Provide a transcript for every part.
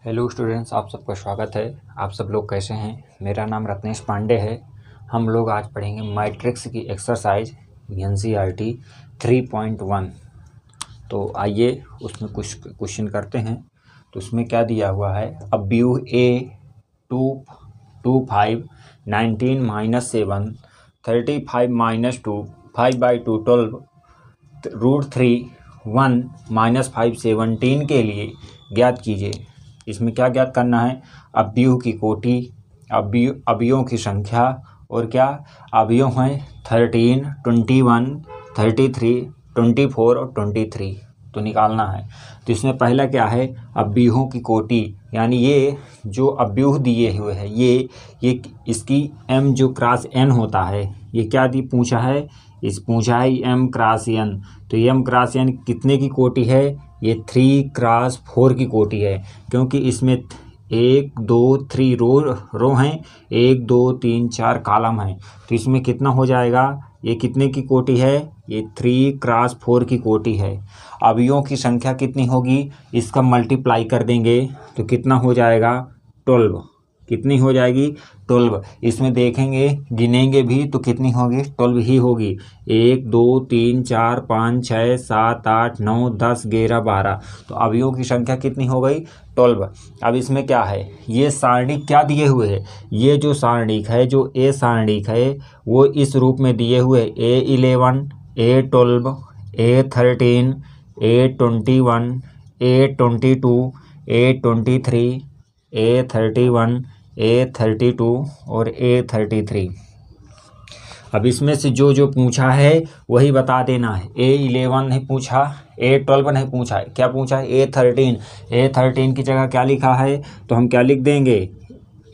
Hello students, आप सबका स्वागत है। आप सब लोग कैसे हैं? मेरा नाम रत्नेश पांडे है। हम लोग आज पढ़ेंगे मैट्रिक्स की एक्सरसाइज NCERT 3.1। तो आइए उसमें कुछ क्वेश्चन करते हैं। तो उसमें क्या दिया हुआ है? अब व्यू A 2, 5, 19 - 7, 35 - 2, 5/2, 12, √3, 1 - 5, 17 के लिए ज्ञात कीजिए। इसमें क्या ज्ञात करना है? अवयव की कोटि, अवयवों की संख्या, और क्या अवयव हैं 13, 21, 33, 24 और 23 तो निकालना है। तो इसमें पहला क्या है? अवयवों की कोटि, यानी ये जो अवयव दिए हुए हैं ये इसकी m जो क्रॉस n होता है, ये क्या पूछा है? पूछा है m क्रॉस n। तो m क्रॉस n कितने की कोटि है? ये 3x4 की कोटि है, क्योंकि इसमें 1 2 3 रो हैं, 1 2 3 4 कॉलम हैं। तो इसमें कितना हो जाएगा? ये कितने की कोटि है? ये 3x4 की कोटि है। अवयवों की संख्या कितनी होगी? इसका मल्टीप्लाई कर देंगे तो कितना हो जाएगा? 12। कितनी हो जाएगी? 12। इसमें देखेंगे, गिनेंगे भी तो कितनी होगी? 12 ही होगी। 1 2 3 4 5 6 7 8 9 10 11 12। तो अवयवों की संख्या कितनी हो गई? 12। अब इसमें क्या है? ये सारणिक क्या दिए हुए है? ये जो सारणिक है, जो ए सारणिक है, वो इस रूप में दिए हुए A11, A12, A13, A21, A22, A23, A31, A32 और A33। अब इसमें से जो जो पूछा है वही बता देना है। A11 नहीं पूछा, A12 नहीं पूछा है, क्या पूछा है? A13 की जगह क्या लिखा है? तो हम क्या लिख देंगे?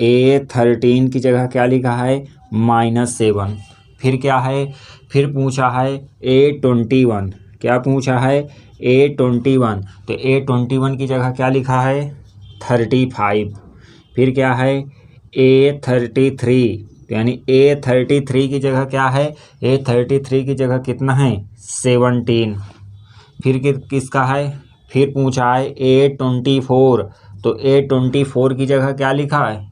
A13 की जगह क्या लिखा है? -7। फिर क्या है? फिर पूछा है A21। क्या पूछा है? A21। तो A21 की जगह क्या लिखा है? 35। फिर क्या है? A33। तो यानी A33 की जगह क्या है? A33 की जगह कितना है? 17। फिर किसका है? फिर पूछा है A24। तो A24 की जगह क्या लिखा है?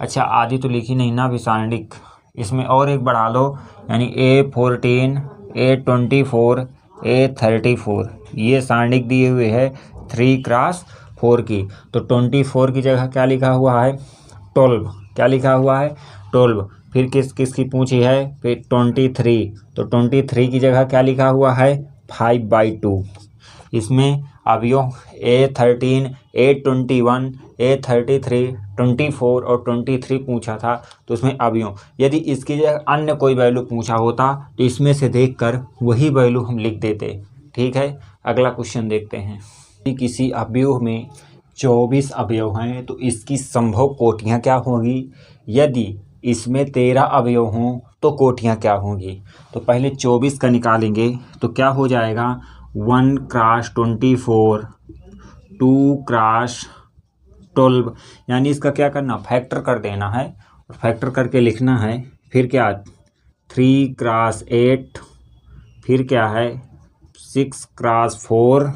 अच्छा, आदि तो लिखी नहीं ना अभी सारणिक। इसमें और एक बढ़ा लो, यानी A14, A24, A34। ये सारणिक दिए हुए है 3x4 की। तो 24 की जगह क्या लिखा हुआ है? 12। क्या लिखा हुआ है? 12। फिर किसकी पूछी है? फिर 23। तो 23 की जगह क्या लिखा हुआ है? 5/2। इसमें अवयव A13, A21, A33, 24 और 23 पूछा था। तो उसमें अवयव, यदि इसकी जगह अन्य कोई वैल्यू पूछा होता तो इसमें से देखकर वही वैल्यू हम लिख देते। ठीक है, अगला क्वेश्चन देखते हैं। यदि किसी अवयव में 24 अवयव हैं तो इसकी संभव कोटियाँ क्या होंगी? यदि इसमें 13 अवयव हों तो कोटियाँ क्या होंगी? तो पहले 24 का निकालेंगे तो क्या हो जाएगा? 1x24, 2x12, यानी इसका क्या करना? फैक्टर कर देना है, और फैक्टर करके लिखना है। फिर क्या? 3x8। फिर क्या है? 6x4।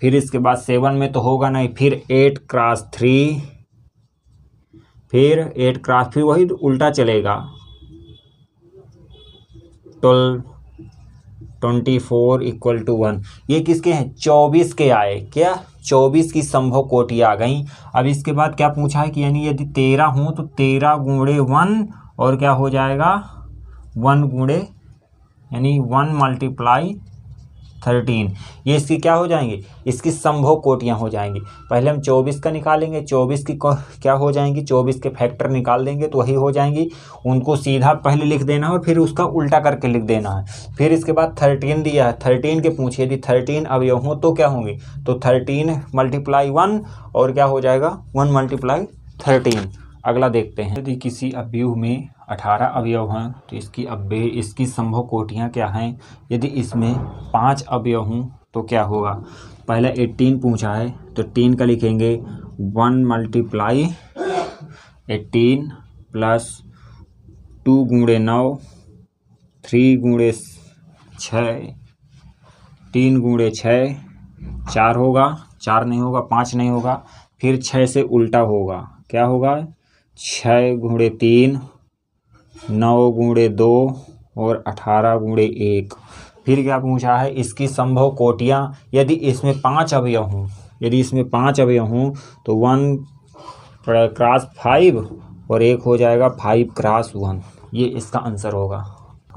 फिर इसके बाद 7 में तो होगा नहीं, फिर 8x3। फिर 8x, फिर वही उल्टा चलेगा। 12, 24 = 1। ये किसके हैं? 24 के आए। क्या? 24 की संभव कोटि आ गई। अब इसके बाद क्या पूछा है कि यानी यदि 13 हो तो 13 × 1, और क्या हो जाएगा? 1 × यानी 1 × 13। ये इसकी क्या हो जाएंगी? इसकी संभव कोटियाँ हो जाएंगी। पहले हम 24 का निकालेंगे, 24 की क्या हो जाएंगी? 24 के फैक्टर निकाल देंगे तो वही हो जाएंगी। उनको सीधा पहले लिख देना है और फिर उसका उल्टा करके लिख देना है। फिर इसके बाद 13 दिया है, 13 के पूछे यदि 13 अवयव हों तो क्या होंगे? तो 13 × 1, और क्या हो जाएगा? 1 × 13। अगला देखते हैं। यदि किसी अवयव में 18 अवयव हैं तो इसकी संभव कोटियाँ क्या हैं? यदि इसमें 5 अवयव हों तो क्या होगा? पहला 18 पूछा है तो 18 का लिखेंगे 1 × 18 प्लस 2 × 9, 3 × 6, 3 × 6, 4 होगा, 4 नहीं होगा, 5 नहीं होगा, फिर 6 से उल्टा होगा। क्या होगा? 6 गुणे 3, 9 गुणे 2 और 18 गुणे 1। फिर क्या पूछा है? इसकी संभव कोटियाँ। यदि इसमें 5 अवयव हों तो 1 क्रॉस 5 और 1 हो जाएगा 5 क्रॉस 1। ये इसका आंसर होगा।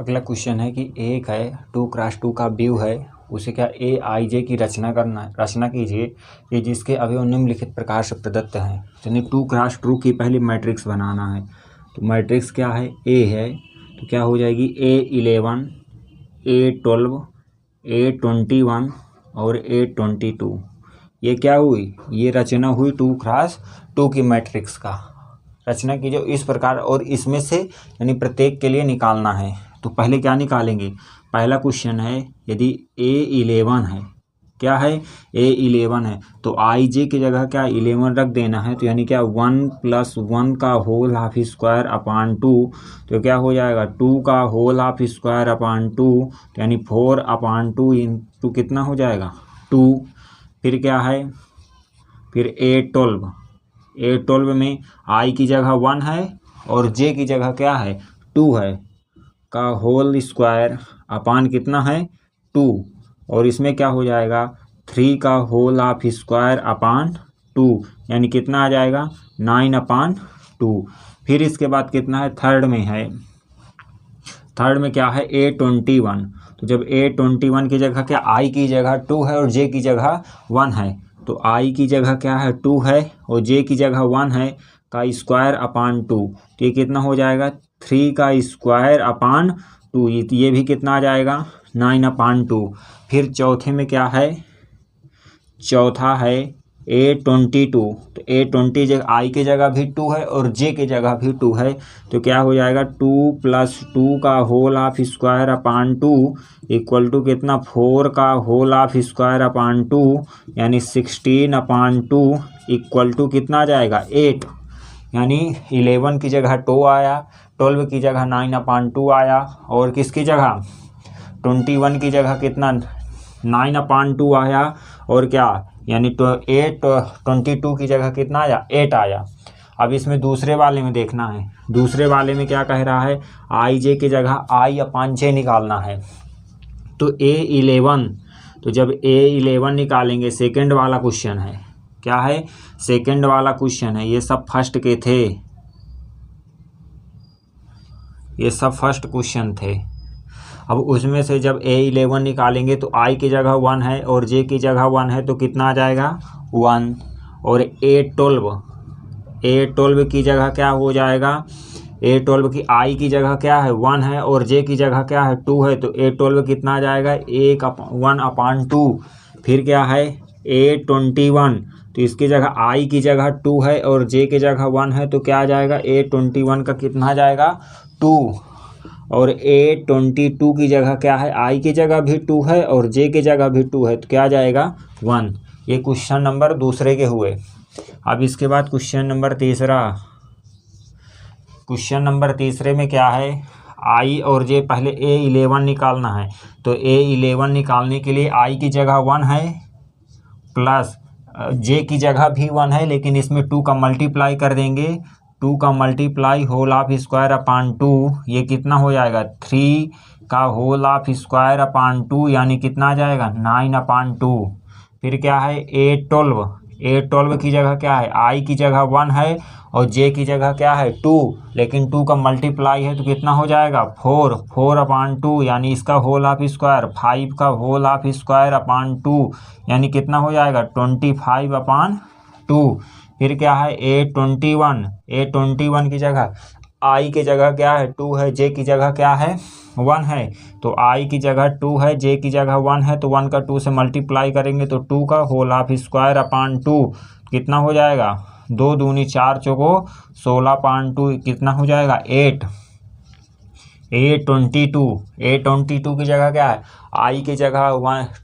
अगला क्वेश्चन है कि एक है 2 क्रॉस 2 का व्यू है, उसे क्या ए आई जे की रचना कीजिए कि जिसके अवयव निम्नलिखित प्रकार से प्रदत्त हैं। यानी 2 क्रॉस 2 की पहली मैट्रिक्स बनाना है। तो मैट्रिक्स क्या है? ए है, तो क्या हो जाएगी? A11, A12, A21 और A22। ये क्या हुई? ये रचना हुई 2 क्रॉस 2 की मैट्रिक्स का। रचना कीजिए इस प्रकार, और इसमें से यानी प्रत्येक के लिए निकालना है। तो पहले क्या निकालेंगे? पहला क्वेश्चन है यदि A11 है, क्या है? A11 है तो आई जे की जगह क्या 11 रख देना है। तो यानी क्या 1 + 1 का होल हाफ स्क्वायर अपान 2। तो क्या हो जाएगा? 2 का होल हाफ स्क्वायर अपान 2, तो यानी 4/2 इंटू कितना हो जाएगा? 2। फिर क्या है? फिर A12 में आई की जगह 1 है और जे की जगह क्या है? 2 है, का होल स्क्वायर अपान कितना है? 2। और इसमें क्या हो जाएगा? 3 का होल हाफ स्क्वायर अपान 2, यानी कितना आ जाएगा? 9/2। फिर इसके बाद कितना है? थर्ड में क्या है? A21। तो जब A21 की जगह क्या आई की जगह 2 है और जे की जगह 1 है, तो आई की जगह क्या है? 2 है और जे की जगह 1 है, का स्क्वायर अपान 2। तो ये कितना हो जाएगा? 3 का स्क्वायर अपान 2। ये भी कितना आ जाएगा? 9/2। फिर चौथे में क्या है? चौथा है A22। तो A20 जगह आई की जगह भी 2 है और जे की जगह भी 2 है, तो क्या हो जाएगा? 2 + 2 का whole half square upon 2 equal to कितना? 4 का होल हाफ स्क्वायर अपान 2, यानी 16/2 इक्वल टू कितना आ जाएगा? 8। यानी 11 की जगह 2 आया, 12 की जगह 9/2 आया, और किसकी जगह? 21 की जगह कितना? 9/2 आया, और क्या यानी 22 की जगह कितना आया? 8 आया। अब इसमें दूसरे वाले में देखना है। दूसरे वाले में क्या कह रहा है? आई जे की जगह I/J निकालना है। तो A11, तो जब A11 निकालेंगे, सेकंड वाला क्वेश्चन है। क्या है? सेकंड वाला क्वेश्चन है। ये सब फर्स्ट के थे, ये सब फर्स्ट क्वेश्चन थे। अब उसमें से जब A11 निकालेंगे तो आई की जगह 1 है और जे की जगह 1 है, तो कितना आ जाएगा? 1। और A12 की जगह क्या हो जाएगा? A12 की आई की जगह क्या है? 1 है और जे की जगह क्या है? 2 है, तो A12 कितना आ जाएगा? 1/2। फिर क्या है? A21, तो इसकी जगह आई की जगह 2 है और जे की जगह 1 है, तो क्या आ जाएगा? A21 का कितना आ जाएगा? 2। और A22 की जगह क्या है? आई की जगह भी 2 है और जे की जगह भी 2 है, तो क्या आ जाएगा? 1। ये क्वेश्चन नंबर दूसरे के हुए। अब इसके बाद क्वेश्चन नंबर तीसरा। क्वेश्चन नंबर तीसरे में क्या है? आई और जे, पहले A11 निकालना है। तो A11 निकालने के लिए आई की जगह 1 है प्लस जे की जगह भी 1 है, लेकिन इसमें 2 का मल्टीप्लाई कर देंगे। 2 का multiply whole half square upon 2, ये कितना हो जाएगा? 3 का होल हाफ स्क्वायर अपान 2, यानी कितना आ जाएगा? 9/2। फिर क्या है? A12 की जगह क्या है? आई की जगह 1 है और जे की जगह क्या है? 2, लेकिन 2 का मल्टीप्लाई है तो कितना हो जाएगा? 4/2, यानी इसका होल हाफ स्क्वायर 5 का होल हाफ स्क्वायर अपान 2, यानी कितना हो जाएगा? 25/2। फिर क्या है? A21 की जगह आई की जगह क्या है? 2 है, जे की जगह क्या है? 1 है, तो आई की जगह 2 है, जे की जगह 1 है, तो 1 का 2 से मल्टीप्लाई करेंगे तो 2 का होल हाफ स्क्वायर अपान 2 कितना हो जाएगा? 2 दूनी 4 चौको 16/2 कितना हो जाएगा? 8। A22 की जगह क्या है? आई की जगह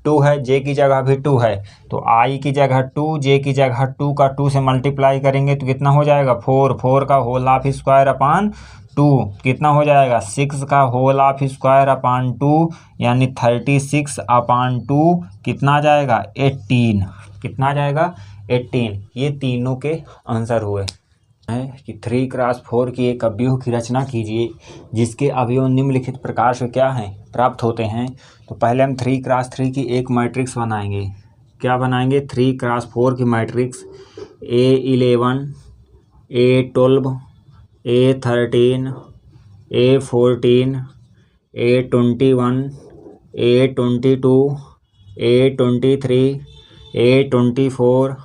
2 है, जे की जगह भी 2 है, तो आई की जगह 2, जे की जगह 2 का 2 से मल्टीप्लाई करेंगे तो कितना हो जाएगा? 4 का होल हाफ स्क्वायर अपान 2 कितना हो जाएगा? 6 का होल हाफ स्क्वायर अपान 2, यानी 36/2 कितना आ जाएगा? 18। कितना आ जाएगा 18। ये तीनों के आंसर हुए है कि 3x4 की एक अवयव की रचना कीजिए जिसके अवयव निम्नलिखित प्रकार से क्या हैं प्राप्त होते हैं। तो पहले हम 3x3 की एक मैट्रिक्स बनाएंगे। क्या बनाएंगे? 3x4 की matrix A11 A12 A13 A14 A21 A22 A23 A24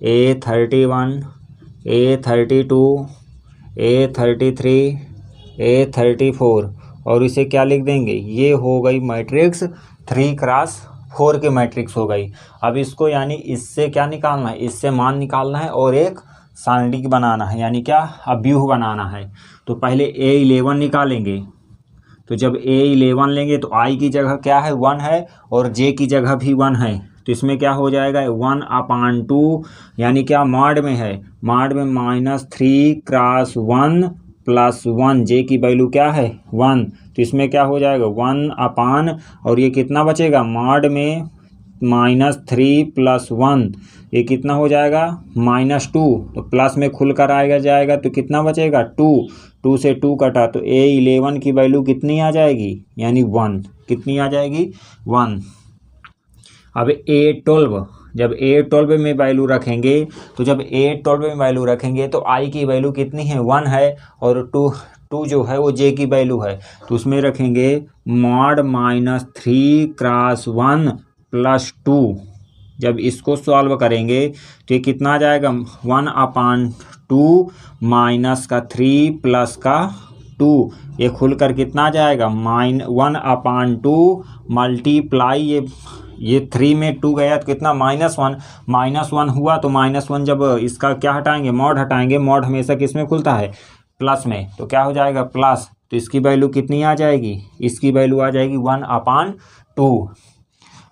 A31 A32 A33 A34 और इसे क्या लिख देंगे? ये हो गई मैट्रिक्स 3x4 की मैट्रिक्स हो गई। अब इसको यानी इससे क्या निकालना है? इससे मान निकालना है और एक सारणिक बनाना है, यानी क्या अव्यूह बनाना है। तो पहले A11 निकालेंगे। तो जब A11 लेंगे तो I की जगह क्या है? 1 है और J की जगह भी 1 है। तो इसमें क्या हो जाएगा? 1/2 यानी क्या मॉड में है? मॉड में -3x1 + 1 J की वैल्यू क्या है? 1। तो इसमें क्या हो जाएगा? 1/, और ये कितना बचेगा? मॉड में -3 + 1 ये कितना हो जाएगा? -2। तो प्लस में खुल कर आएगा जाएगा तो कितना बचेगा? 2 से 2 कटा तो A11 की वैल्यू कितनी आ जाएगी? यानी 1। कितनी आ जाएगी? 1। अब A12, जब A12 में वैल्यू रखेंगे तो जब A12 में वैल्यू रखेंगे तो I की वैल्यू कितनी है? 1 है और 2 जो है वो J की वैल्यू है। तो उसमें रखेंगे मॉड -3x1 + 2। जब इसको सॉल्व करेंगे तो ये कितना आ जाएगा? 1/2 -3 + 2 ये खुलकर कितना आ जाएगा? 1/2 मल्टीप्लाई ये 3 में 2 गया तो कितना? -1 हुआ। तो -1 जब इसका क्या हटाएंगे? मॉड हटाएंगे। मॉड हमेशा किस में खुलता है? प्लस में। तो क्या हो जाएगा? प्लस। तो इसकी वैल्यू कितनी आ जाएगी? इसकी वैल्यू आ जाएगी 1/2।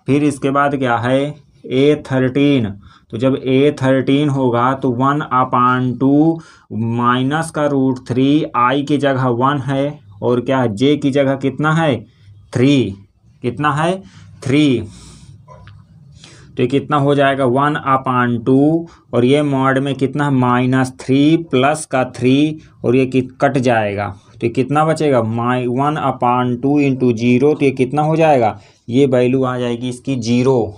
फिर इसके बाद क्या है? A13। तो जब A13 होगा तो 1/2 -√3 I की जगह 1 है और क्या है? J की जगह कितना है? 3। कितना है? 3। तो ये कितना हो जाएगा? 1/2 और ये मॉड में कितना? -3 + 3 और ये कट जाएगा तो ये कितना बचेगा? 1/2 × 0। तो ये कितना हो जाएगा? ये वैल्यू आ जाएगी इसकी 0।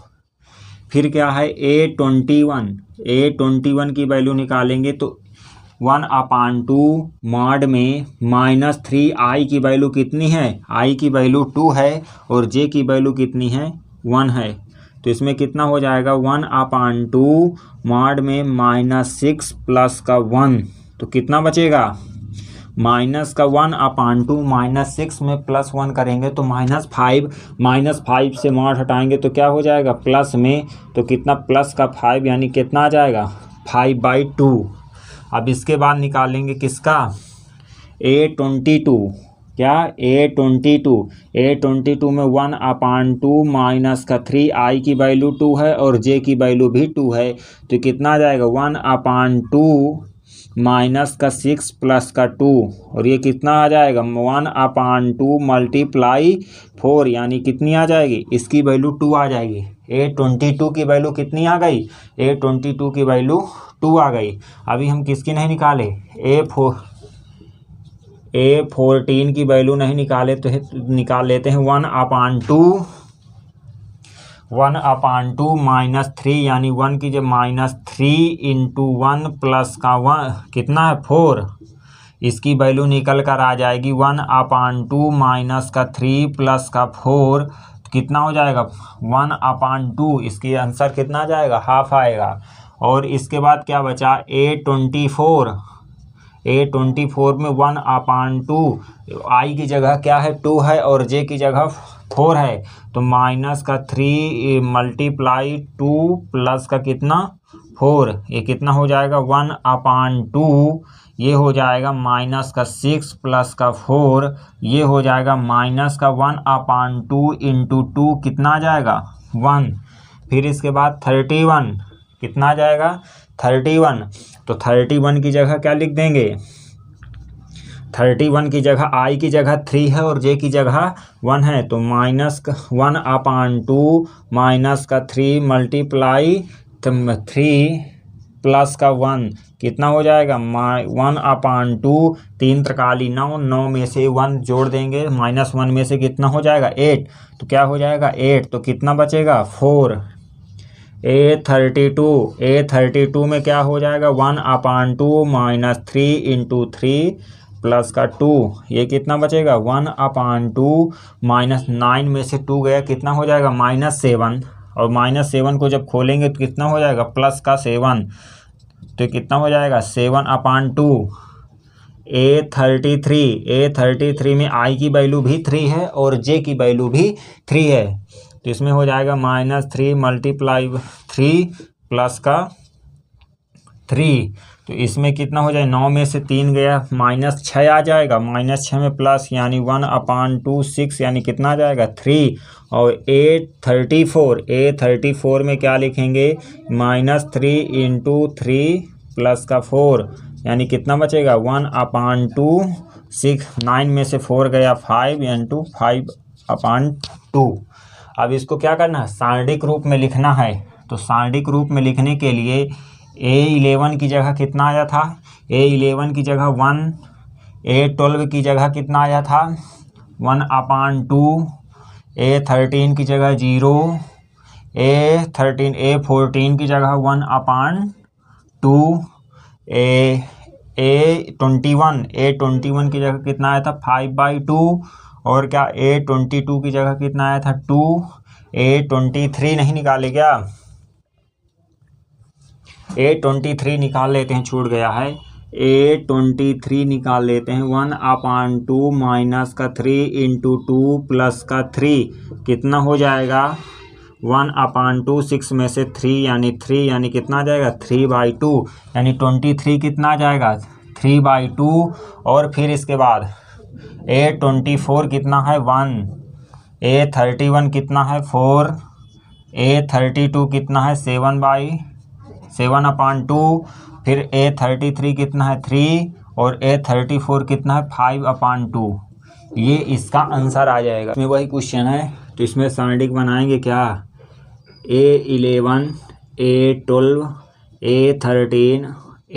फिर क्या है? A21 की वैल्यू निकालेंगे तो 1/2 मॉड में -3 I की वैल्यू कितनी है? I की वैल्यू 2 है और J की वैल्यू कितनी है? 1 है। तो इसमें कितना हो जाएगा? 1/2 मॉड में -6 + 1 तो कितना बचेगा? -1/2 -6 में +1 करेंगे तो -5 से मॉड हटाएंगे तो क्या हो जाएगा? प्लस में। तो कितना? +5 यानी कितना आ जाएगा? 5/2। अब इसके बाद निकालेंगे किसका? A22। क्या? A22 में 1/2 -3 I की वैल्यू 2 है और J की वैल्यू भी 2 है। तो कितना आ जाएगा? 1/2 -6 + 2 और ये कितना आ जाएगा? 1/2 × 4 यानी कितनी आ जाएगी? इसकी वैल्यू 2 आ जाएगी। A22 की वैल्यू कितनी आ गई? A22 की वैल्यू 2 आ गई। अभी हम किसकी नहीं निकाले? A14 की वैल्यू नहीं निकाले तो निकाल लेते हैं 1/2 -3 यानी 1 की जब -3 × 1 + 1 कितना है? 4। इसकी वैल्यू निकल कर आ जाएगी 1/2 -3 + 4 कितना हो जाएगा? 1/2। इसकी आंसर कितना आ जाएगा? हाफ आएगा। और इसके बाद क्या बचा? A24 में 1/2 I की जगह क्या है? 2 है और J की जगह 4 है। तो -3 × 2 प्लस का कितना? 4। ये कितना हो जाएगा? 1/2 ये हो जाएगा -6 + 4 ये हो जाएगा -1/2 × 2 कितना आ जाएगा? 1। फिर इसके बाद 31 कितना आ जाएगा? 31। तो 31 की जगह क्या लिख देंगे? 31 की जगह I की जगह 3 है और J की जगह 1 है। तो -1/2 -3 × 3 प्लस का 1 कितना हो जाएगा 1/2। 3 त्रिकाली 9, 9 में से 1 जोड़ देंगे, -1 में से कितना हो जाएगा 8, तो क्या हो जाएगा 8, तो कितना बचेगा 4। A32 में क्या हो जाएगा 1/2 -3 × 3 प्लस का 2, ये कितना बचेगा 1/2 -9 में से 2 गया, कितना हो जाएगा -7, और -7 को जब खोलेंगे तो कितना हो जाएगा प्लस का 7, तो कितना हो जाएगा 7/2। A33 में I की वैल्यू भी 3 है और J की वैल्यू भी 3 है, तो इसमें हो जाएगा -3 × 3 प्लस का 3, तो इसमें कितना हो जाए 9 में से 3 गया, -6 आ जाएगा, -6 में प्लस यानी 1/2 6 यानी कितना आ जाएगा 3। और A34 में क्या लिखेंगे -3 × 3 प्लस का 4 यानी कितना बचेगा 1/2 6, 9 में से 4 गया 5 × 5/2। अब इसको क्या करना है सारणिक रूप में लिखना है, तो सारणिक रूप में लिखने के लिए A11 की जगह कितना आया था, A11 की जगह 1, A12 की जगह कितना आया था 1/2, A13 की जगह 0, A14 की जगह 1/2, A21 की जगह कितना आया था 5/2, और क्या A22 की जगह कितना आया था 2, A23 नहीं निकाले क्या, A23 निकाल लेते हैं, छूट गया है, A23 निकाल लेते हैं 1/2 -3 × 2 प्लस का 3 कितना हो जाएगा 1/2 6 में से 3 यानी कितना आ जाएगा 3/2, यानी 23 कितना आ जाएगा 3/2। और फिर इसके बाद A24 कितना है 1, A31 कितना है 4, A32 कितना है 7/2, फिर A33 कितना है 3 और A34 कितना है 5/2। ये इसका आंसर आ जाएगा। इसमें वही क्वेश्चन है, तो इसमें सारणिक बनाएंगे क्या A11 A12 A13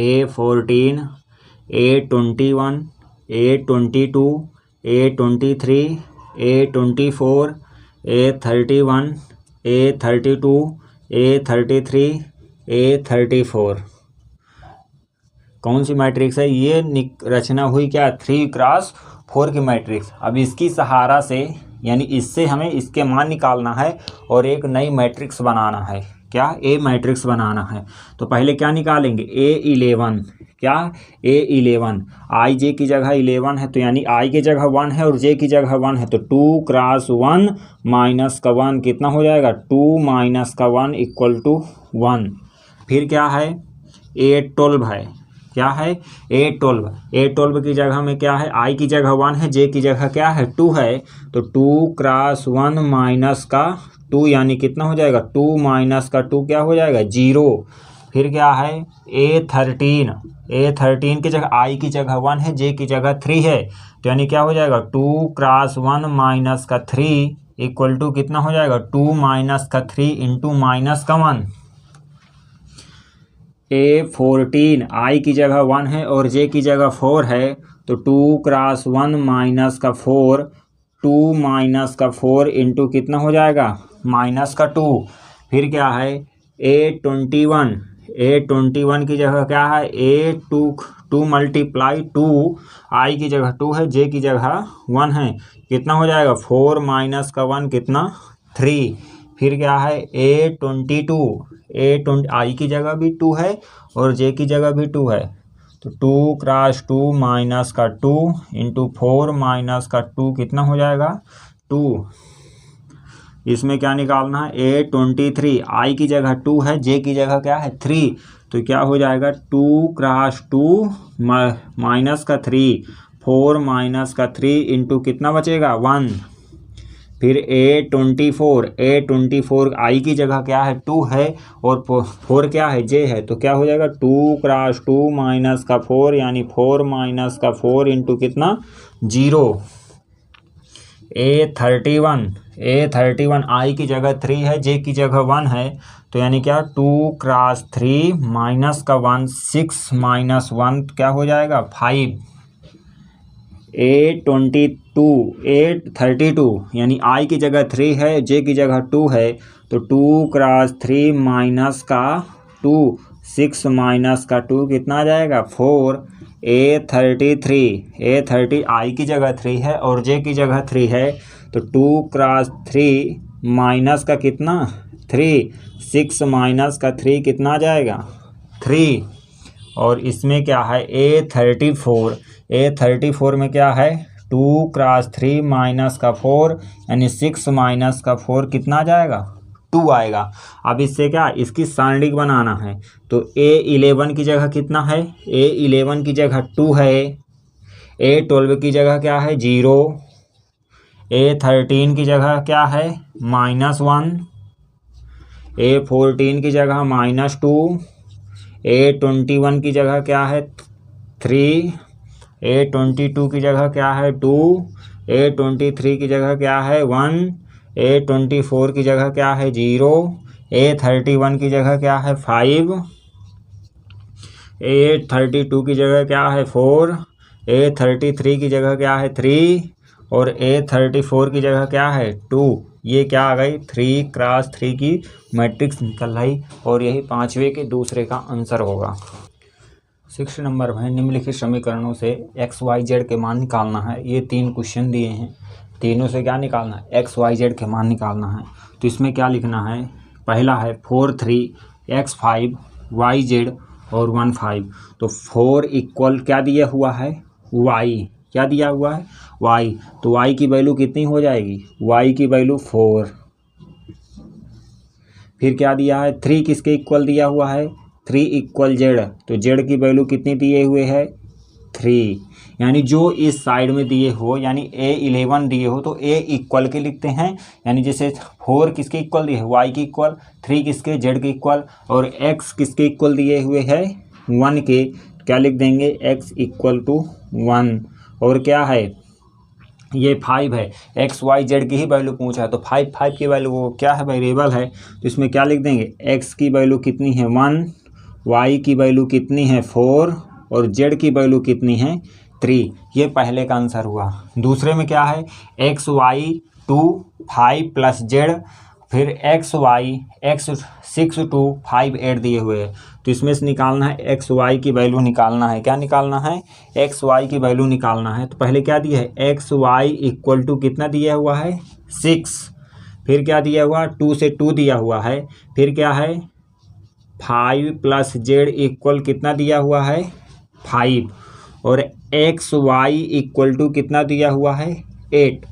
A14 A21 A22 A23 A24 A31 A32 A33 A34। कौन सी मैट्रिक्स है ये रचना हुई क्या 3x4 की मैट्रिक्स। अब इसकी सहारा से यानी इससे हमें इसके मान निकालना है और एक नई मैट्रिक्स बनाना है, क्या ए मैट्रिक्स बनाना है। तो पहले क्या निकालेंगे A11, क्या A11 I J की जगह 11 है, तो यानी I की जगह 1 है और J की जगह 1 है, तो 2 × 1 माइनस का 1 कितना हो जाएगा 2 माइनस का 1 = 1। फिर क्या है A12 है, क्या है A12 की जगह में क्या है I की जगह 1 है, J की जगह क्या है 2 है, तो 2 × 1 माइनस का 2 यानी कितना हो जाएगा 2 माइनस का 2 क्या हो जाएगा 0। फिर क्या है A13 की जगह I की जगह 1 है, J की जगह 3 है, तो यानी क्या हो जाएगा 2 × 1 माइनस का 3 = कितना हो जाएगा 2 माइनस का 3 × माइनस का 1। A14 I की जगह 1 है और J की जगह 4 है, तो 2 × 1 माइनस का 4 2 माइनस का 4 × कितना हो जाएगा माइनस का 2। फिर क्या है A21 की जगह क्या है A2 × 2 I की जगह 2 है, J की जगह 1 है, कितना हो जाएगा 4 माइनस का 1 कितना 3। फिर क्या है A22 I की जगह भी 2 है और J की जगह भी 2 है, तो 2 × 2 माइनस का 2 × 4 माइनस का 2 कितना हो जाएगा 2। इसमें क्या निकालना है A23 I की जगह 2 है, J की जगह क्या है 3, तो क्या हो जाएगा 2 × 2 माइनस का 3 4 माइनस का 3 × कितना बचेगा 1। फिर A24 I की जगह क्या है 2 है और 4 क्या है J है, तो क्या हो जाएगा 2 × 2 माइनस का 4 यानी 4 माइनस का 4 × कितना 0। A31 I की जगह 3 है, J की जगह 1 है, तो यानी क्या 2×3 माइनस का 1 6 माइनस 1 क्या हो जाएगा 5 8 यानी I की जगह 3 है, J की जगह 2 है, तो 2×3 माइनस का 2 6 माइनस का 2 कितना आ जाएगा 4 A33 I की जगह 3 है और J की जगह 3 है, तो 2×3 माइनस का कितना 3 6 माइनस का 3 कितना आ जाएगा 3। और इसमें क्या है A34 में क्या है 2×3 माइनस का 4 यानी 6 माइनस का 4 कितना आ जाएगा 2 आएगा। अब इससे क्या इसकी सांडिक बनाना है, तो A11 की जगह कितना है A11 की जगह 2 है, A12 की जगह क्या है 0, A13 की जगह क्या है -1, A14 की जगह -2, A21 की जगह क्या है 3, A22 की जगह क्या है 2, A23 की जगह क्या है 1, A24 की जगह क्या है 0, A31 की जगह क्या है 5, A32 की जगह क्या है 4, A33 की जगह क्या है 3 और A34 की जगह क्या है 2। ये क्या आ गई 3×3 की मैट्रिक्स निकल आई और यही 5वें के दूसरे का आंसर होगा। 6 नंबर में निम्नलिखित समीकरणों से x y z के मान निकालना है। ये 3 क्वेश्चन दिए हैं, तीनों से क्या निकालना है x y z के मान निकालना है। तो इसमें क्या लिखना है, पहला है 4 3 x 5 y z और 1 5। तो 4 इक्वल क्या दिया हुआ है y, क्या दिया हुआ है y, तो y की वैल्यू कितनी हो जाएगी y की वैल्यू 4। फिर क्या दिया है 3 किसके इक्वल दिया हुआ है 3 इक्वल z, तो z की वैल्यू कितनी दिए हुए है 3। यानी जो इस साइड में दिए हो यानी A11 दिए हो तो A इक्वल के लिखते हैं, यानी जैसे 4 किसके इक्वल दिए y की इक्वल, 3 किसके z के इक्वल और x किसके इक्वल दिए हुए है 1 के, क्या लिख देंगे x इक्वल टू 1। और क्या है ये 5 है, x y z की ही वैल्यू पूछा है तो 5 की वैल्यू वो क्या है वेरिएबल है, तो इसमें क्या लिख देंगे x की वैल्यू कितनी है 1, y की वैल्यू कितनी है 4 और z की वैल्यू कितनी है 3। ये पहले का आंसर हुआ। दूसरे में क्या है x y 2 5 प्लस z, फिर x y x 6 2 5 8 दिए हुए हैं, तो इसमें से निकालना है x y की वैल्यू निकालना है। क्या निकालना है x y की वैल्यू निकालना है। तो पहले क्या दिया है x y इक्वल टू कितना दिया हुआ है 6, फिर क्या दिया हुआ 2 से 2 दिया हुआ है, फिर क्या है 5 प्लस z इक्वल कितना दिया हुआ है 5 और x y इक्वल टू कितना दिया हुआ है 8।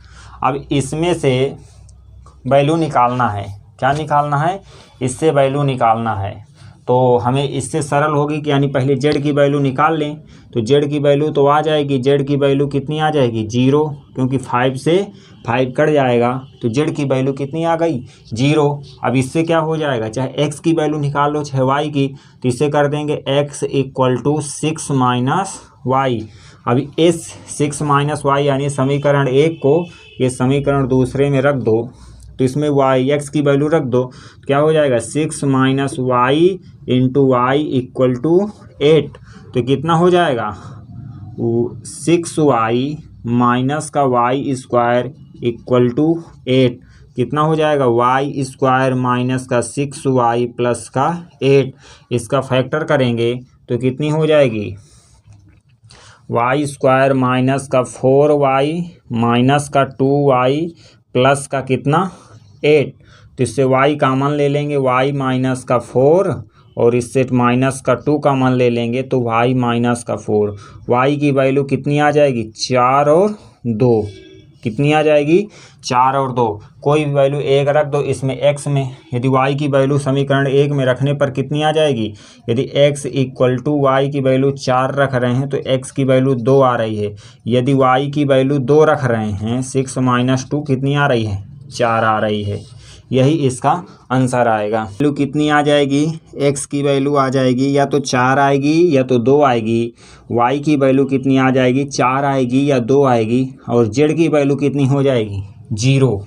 अब इसमें से वैल्यू निकालना है, क्या निकालना है इससे वैल्यू निकालना है। तो हमें इससे सरल होगी कि यानी पहले z की वैल्यू निकाल लें, तो z की वैल्यू तो आ जाएगी, z की वैल्यू कितनी आ जाएगी 0, क्योंकि 5 से 5 कट जाएगा तो z की वैल्यू कितनी आ गई 0। अब इससे क्या हो जाएगा, चाहे x की वैल्यू निकाल लो चाहे y की, तो इससे कर देंगे x equal to 6 minus y. अभी इस 6 माइनस वाई यानी समीकरण 1 को ये समीकरण दूसरे में रख दो, तो इसमें वाई x की वैल्यू रख दो, क्या हो जाएगा 6 minus y into y equal to 8। तो कितना हो जाएगा 6y माइनस का वाई स्क्वायर इक्वल टू 8। कितना हो जाएगा वाई स्क्वायर माइनस का 6y प्लस का 8। इसका फैक्टर करेंगे तो कितनी हो जाएगी वाई स्क्वायर माइनस का 4y माइनस का 2y प्लस का कितना 8। तो इससे y कॉमन ले लेंगे, y माइनस का 4 और इससे माइनस का 2 कॉमन ले लेंगे तो y माइनस का 4। y की वैल्यू कितनी आ जाएगी 4 और 2, कितनी आ जाएगी 4 और 2। कोई भी वैल्यू 1 रख दो इसमें x में, यदि y की वैल्यू समीकरण 1 में रखने पर कितनी आ जाएगी, यदि x इक्वल टू वाई की वैल्यू 4 रख रहे हैं तो x की वैल्यू 2 आ रही है, यदि y की वैल्यू 2 रख रहे हैं 6 माइनस 2 कितनी आ रही है 4 आ रही है। यही इसका आंसर आएगा। वैल्यू कितनी आ जाएगी x की वैल्यू आ जाएगी या तो 4 आएगी या तो 2 आएगी, y की वैल्यू कितनी आ जाएगी 4 आएगी या 2 आएगी और z की वैल्यू कितनी हो जाएगी 0।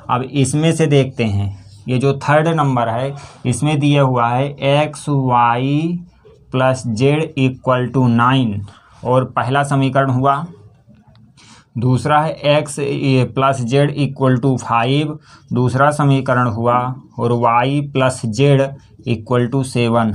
अब इसमें से देखते हैं ये जो थर्ड नंबर है इसमें दिया हुआ है x y plus z equal to 9 और पहला समीकरण हुआ। दूसरा है x plus z equal to 5 दूसरा समीकरण हुआ। और y plus z equal to 7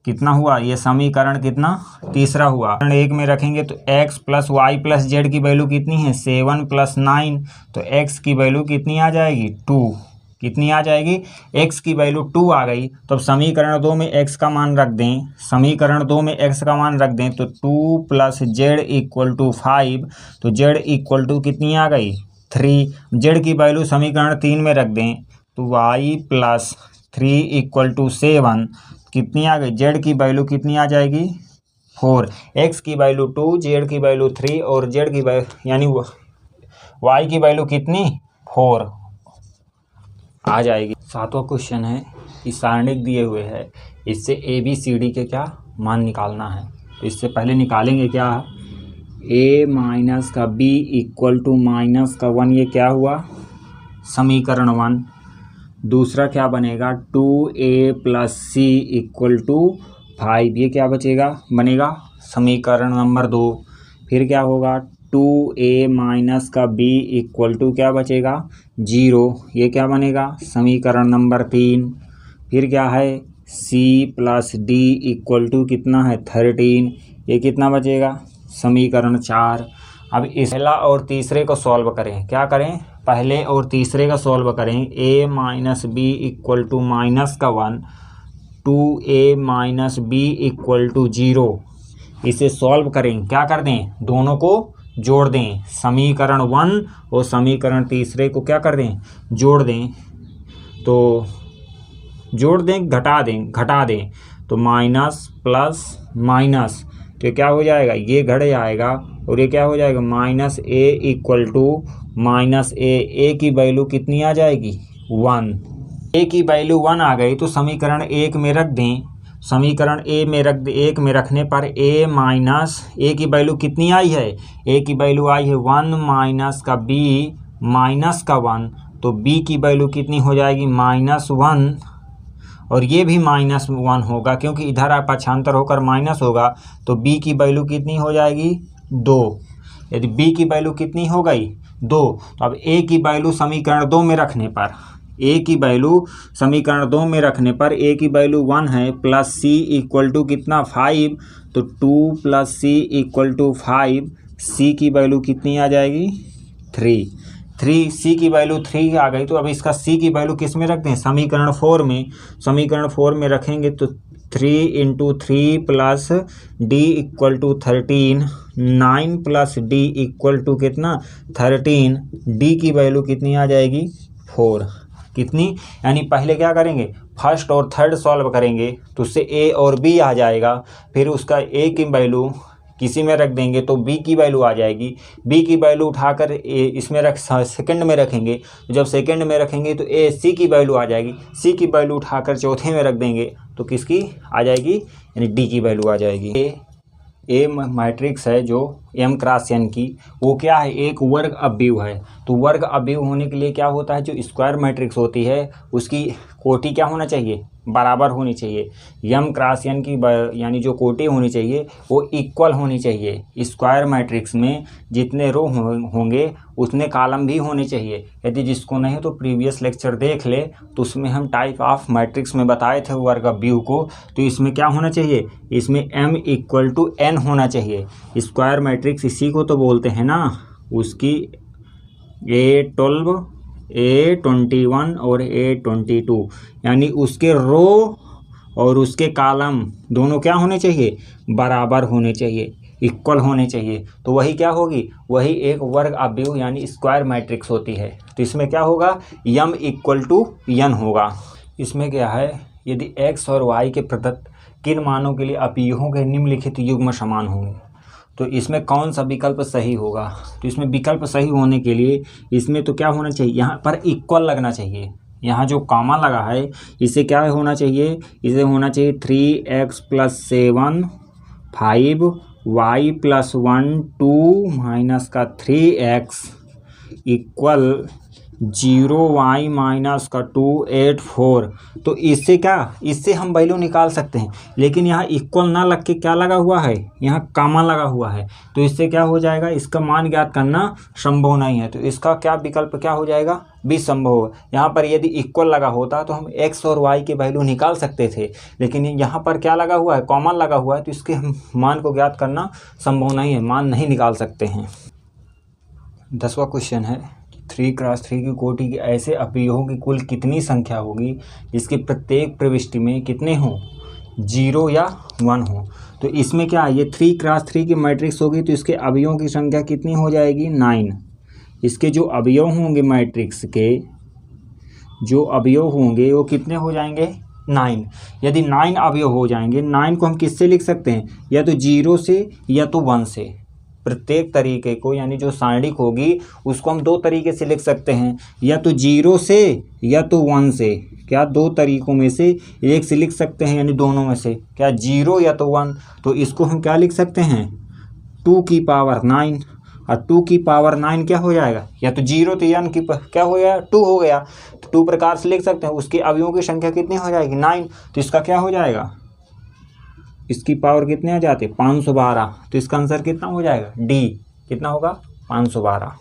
कितना हुआ, ये समीकरण कितना, तीसरा हुआ। एक में रखेंगे तो x plus y plus z की वैल्यू कितनी है 7 प्लस 9, तो x की वैल्यू कितनी आ जाएगी 2। कितनी आ जाएगी, x की वैल्यू 2 आ गई। तो अब समीकरण 2 में x का मान रख दें, समीकरण 2 में x का मान रख दें तो 2 प्लस जेड इक्वल टू 5, तो z इक्वल टू कितनी आ गई 3। z की वैल्यू समीकरण 3 में रख दें तो y प्लस 3 इक्वल टू 7 कितनी आ गई, z की वैल्यू कितनी आ जाएगी 4। x की वैल्यू 2, z की वैल्यू 3 और z की वैल्यू यानी y की वैल्यू कितनी 4 आ जाएगी। सातवां क्वेश्चन है कि सारणिक दिए हुए है, इससे ABCD के क्या मान निकालना है। तो इससे पहले निकालेंगे क्या, a माइनस का b इक्वल टू माइनस का 1, ये क्या हुआ समीकरण 1। दूसरा क्या बनेगा 2a plus c equal to 5, ये क्या बनेगा समीकरण नंबर 2। फिर क्या होगा 2a माइनस का b इक्वल टू क्या बचेगा 0, ये क्या बनेगा समीकरण नंबर 3। फिर क्या है c plus d equal to कितना है 13, ये कितना बचेगा समीकरण 4। अब इस पहला और तीसरे को सॉल्व करें, क्या करें पहले और तीसरे का सॉल्व करें। a minus b equal to minus का 1, 2a minus b equal to 0, इसे सॉल्व करें, क्या कर दें दोनों को जोड़ दें, समीकरण 1 और समीकरण तीसरे को क्या कर दें जोड़ दें। तो जोड़ दें घटा दें तो माइनस प्लस माइनस, तो क्या हो जाएगा ये घट जाएगा और ये क्या हो जाएगा minus a equal to minus a की वैल्यू कितनी आ जाएगी 1। a की वैल्यू 1 आ गई तो समीकरण 1 में रख दें, समीकरण एक में रखने पर a माइनस a की वैल्यू कितनी आई है, a की वैल्यू आई है 1 माइनस का b माइनस का 1, तो b की वैल्यू कितनी हो जाएगी -1 और ये भी -1 होगा क्योंकि इधर पक्षांतर होकर माइनस होगा, तो b की वैल्यू कितनी हो जाएगी 2। यदि b की वैल्यू कितनी हो गई 2, तो अब a की वैल्यू समीकरण 2 में रखने पर a की वैल्यू समीकरण 2 में रखने पर a की वैल्यू 1 है प्लस c इक्वल टू कितना 5, तो 2 plus c equal to 5, c की वैल्यू कितनी आ जाएगी 3। c की वैल्यू 3 आ गई तो अब इसका c की वैल्यू किस में रख दें समीकरण 4 में, समीकरण 4 में रखेंगे तो 3 into 3 plus d equal to 13, 9 plus d equal to कितना 13, d की वैल्यू कितनी आ जाएगी 4। कितनी, यानी पहले क्या करेंगे फर्स्ट और थर्ड सॉल्व करेंगे तो उससे a और b आ जाएगा, फिर उसका a की वैल्यू किसी में रख देंगे तो b की वैल्यू आ जाएगी, b की वैल्यू उठाकर इसमें सेकंड में रखेंगे, तो जब सेकंड में रखेंगे तो c की वैल्यू आ जाएगी, c की वैल्यू उठाकर चौथे में रख देंगे तो किसकी आ जाएगी यानी d की वैल्यू आ जाएगी। ए मैट्रिक्स है जो m क्रॉस n की, वो क्या है एक वर्ग अवयव है, तो वर्ग अवयव होने के लिए क्या होता है जो स्क्वायर मैट्रिक्स होती है उसकी कोटि क्या होना चाहिए बराबर होनी चाहिए। m क्रॉस n की यानी जो कोटि होनी चाहिए वो इक्वल होनी चाहिए। स्क्वायर मैट्रिक्स में जितने रो होंगे उतने कॉलम भी होने चाहिए। यदि जिसको नहीं तो प्रीवियस लेक्चर देख ले, तो उसमें हम टाइप ऑफ मैट्रिक्स में बताए थे वर्ग अवयव को। तो इसमें क्या होना चाहिए, इसमें m इक्वल टू n होना चाहिए। स्क्वायर मैट्रिक्स इसी को तो बोलते हैं ना, उसकी A12 A21 और A22 यानी उसके रो और उसके कॉलम दोनों क्या होने चाहिए बराबर होने चाहिए, इक्वल होने चाहिए। तो वही क्या होगी, वही एक वर्ग अवयव यानी स्क्वायर मैट्रिक्स होती है। तो इसमें क्या होगा m इक्वल टू n होगा। इसमें क्या है यदि x और y के प्रदत्त किन मानों के लिए अपीहों के निम्नलिखित युग्म समान होंगे, तो इसमें कौन सा विकल्प सही होगा। तो इसमें विकल्प सही होने के लिए इसमें तो क्या होना चाहिए, यहाँ पर इक्वल लगना चाहिए। यहाँ जो कॉमा लगा है इसे क्या होना चाहिए, इसे होना चाहिए 3x plus 7 5 y plus 1 2 minus का 3x इक्वल 0y-284। तो इससे क्या, इससे हम वैल्यू निकाल सकते हैं, लेकिन यहाँ इक्वल ना लग के क्या लगा हुआ है, यहाँ कामा लगा हुआ है, तो इससे क्या हो जाएगा, इसका मान ज्ञात करना संभव नहीं है। तो इसका क्या विकल्प क्या हो जाएगा, भी संभव हो। यहाँ पर यदि इक्वल लगा होता तो हम x और y की वैल्यू निकाल सकते थे, लेकिन यहाँ पर क्या लगा हुआ है, कॉमन लगा हुआ है, तो इसके हम मान को ज्ञात करना संभव नहीं है, मान नहीं निकाल सकते हैं। 10वां क्वेश्चन है 3x3 की कोटि के ऐसे अपव्ययों की कुल कितनी संख्या होगी जिसके प्रत्येक प्रविष्टि में कितने हों, 0 या 1 हो। तो इसमें क्या है, ये 3x3 की मैट्रिक्स होगी तो इसके अवयवों की संख्या कितनी हो जाएगी, 9। इसके जो अवयव होंगे मैट्रिक्स के, जो अवयव होंगे वो कितने हो जाएंगे, 9। यदि 9 अवयव हो जाएंगे, 9 को हम किससे लिख सकते हैं, या तो 0 से या तो 1 से। प्रत्येक तरीके को, यानी जो सारणिक होगी उसको हम 2 तरीके से लिख सकते हैं, या तो 0 से या तो 1 से। क्या 2 तरीकों में से एक से लिख सकते हैं, यानी दोनों में से, क्या 0 या तो 1। तो इसको हम क्या लिख सकते हैं, 2 की पावर 9। और 2 की पावर 9 क्या हो जाएगा, या तो 0 तो n की क्या हो गया, 2 हो गया। तो 2 प्रकार से लिख सकते हैं। उसके अवयवों की संख्या कितनी हो जाएगी, 9। तो इसका क्या हो जाएगा, इसकी पावर कितने आ जाते, 512। तो इसका आंसर कितना हो जाएगा, डी। कितना होगा, 512।